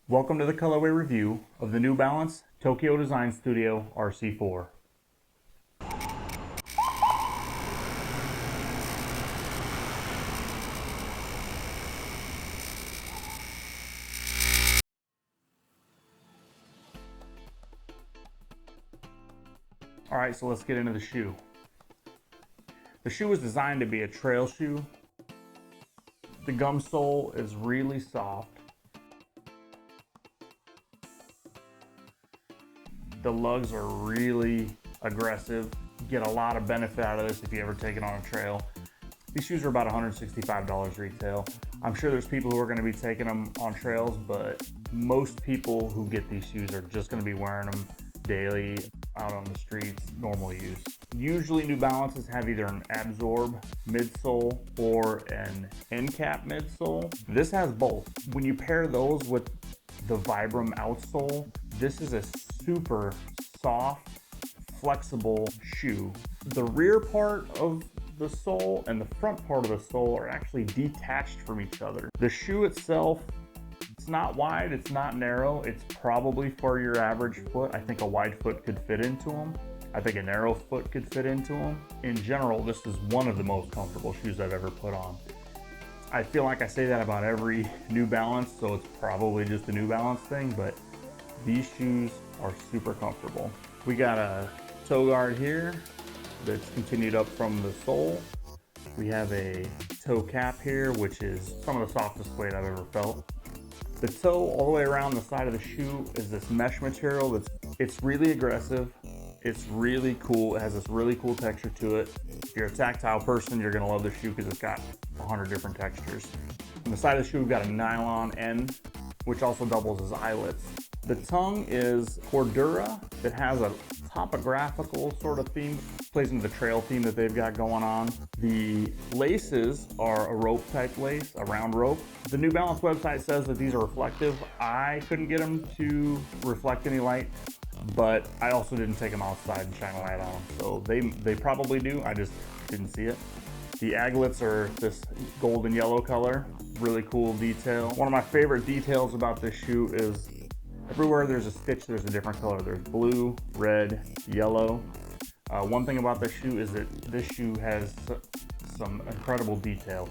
Welcome to the colorway review of the New Balance Tokyo Design Studio RC4. Alright, so let's get into the shoe. The shoe is designed to be a trail shoe. The gum sole is really soft. The lugs are really aggressive. You get a lot of benefit out of this if you ever take it on a trail. These shoes are about $165 retail. I'm sure there's people who are going to be taking them on trails, but most people who get these shoes are just going to be wearing them daily out on the streets, normal use. Usually New Balances have either an Absorb midsole or an end cap midsole. This has both. When you pair those with the Vibram outsole, this is a super soft, flexible shoe. The rear part of the sole and the front part of the sole are actually detached from each other. The shoe itself, it's not wide, it's not narrow. It's probably for your average foot. I think a wide foot could fit into them. I think a narrow foot could fit into them. In general, this is one of the most comfortable shoes I've ever put on. I feel like I say that about every New Balance, so it's probably just a New Balance thing, but these shoes are super comfortable. We got a toe guard here that's continued up from the sole. We have a toe cap here, which is some of the softest suede I've ever felt. The toe all the way around the side of the shoe is this mesh material it's really aggressive. It's really cool. It has this really cool texture to it. If you're a tactile person, you're gonna love the shoe because it's got 100 different textures. On the side of the shoe, we've got a nylon end, which also doubles as eyelets. The tongue is Cordura. It has a topographical sort of theme, plays into the trail theme that they've got going on. The laces are a rope type lace, a round rope. The New Balance website says that these are reflective. I couldn't get them to reflect any light, but I also didn't take them outside and shine a light on them. So they probably do, I just didn't see it. The aglets are this golden yellow color, really cool detail. One of my favorite details about this shoe is everywhere there's a stitch, there's a different color. There's blue, red, yellow. One thing about this shoe is that this shoe has some incredible detail.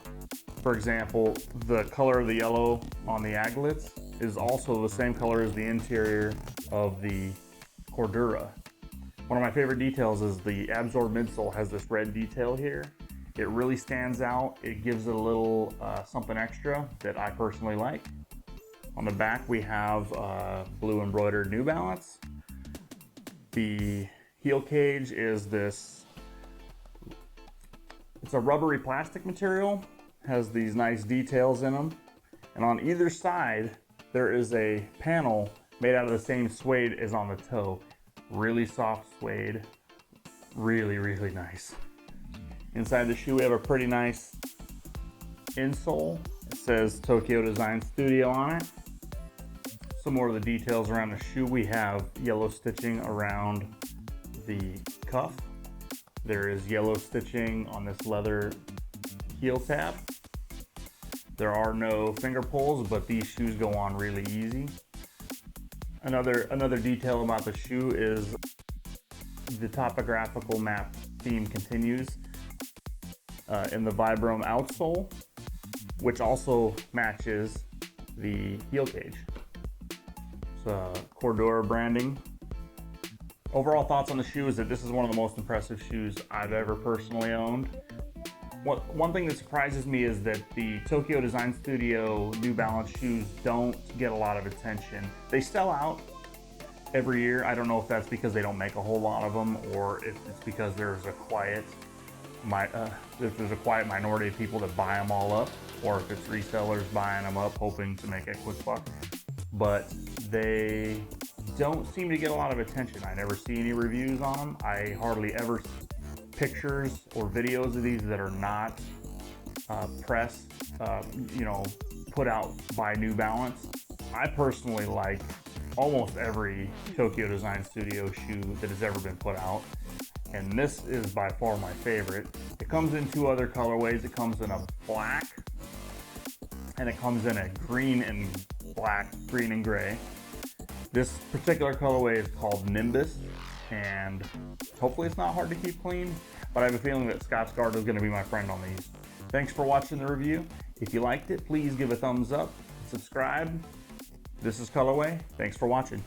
For example, the color of the yellow on the aglets is also the same color as the interior of the Cordura. One of my favorite details is the Absorb midsole has this red detail here. It really stands out. It gives it a little something extra that I personally like. On the back we have blue embroidered New Balance. The heel cage is this, it's a rubbery plastic material, has these nice details in them. And on either side there is a panel made out of the same suede as on the toe. Really soft suede, really, really nice. Inside the shoe we have a pretty nice insole. It says Tokyo Design Studio on it. Some more of the details around the shoe. We have yellow stitching around the cuff. There is yellow stitching on this leather heel tab. There are no finger pulls, but these shoes go on really easy. Another detail about the shoe is the topographical map theme continues in the Vibram outsole, which also matches the heel cage. Cordura branding. Overall thoughts on the shoe is that this is one of the most impressive shoes I've ever personally owned. One thing that surprises me is that the Tokyo Design Studio New Balance shoes don't get a lot of attention. They sell out every year. I don't know if that's because they don't make a whole lot of them or if it's because there's a quiet minority of people that buy them all up, or if it's resellers buying them up hoping to make a quick buck. But they don't seem to get a lot of attention. I never see any reviews on them. I hardly ever pictures or videos of these that are not pressed, put out by New Balance. I personally like almost every Tokyo Design Studio shoe that has ever been put out, and this is by far my favorite. It comes in two other colorways. It comes in a black and it comes in a green and black, green, and gray. This particular colorway is called Nimbus, and hopefully it's not hard to keep clean, but I have a feeling that Scotchgard is going to be my friend on these. Thanks for watching the review. If you liked it, please give a thumbs up, subscribe. This is Colorway. Thanks for watching.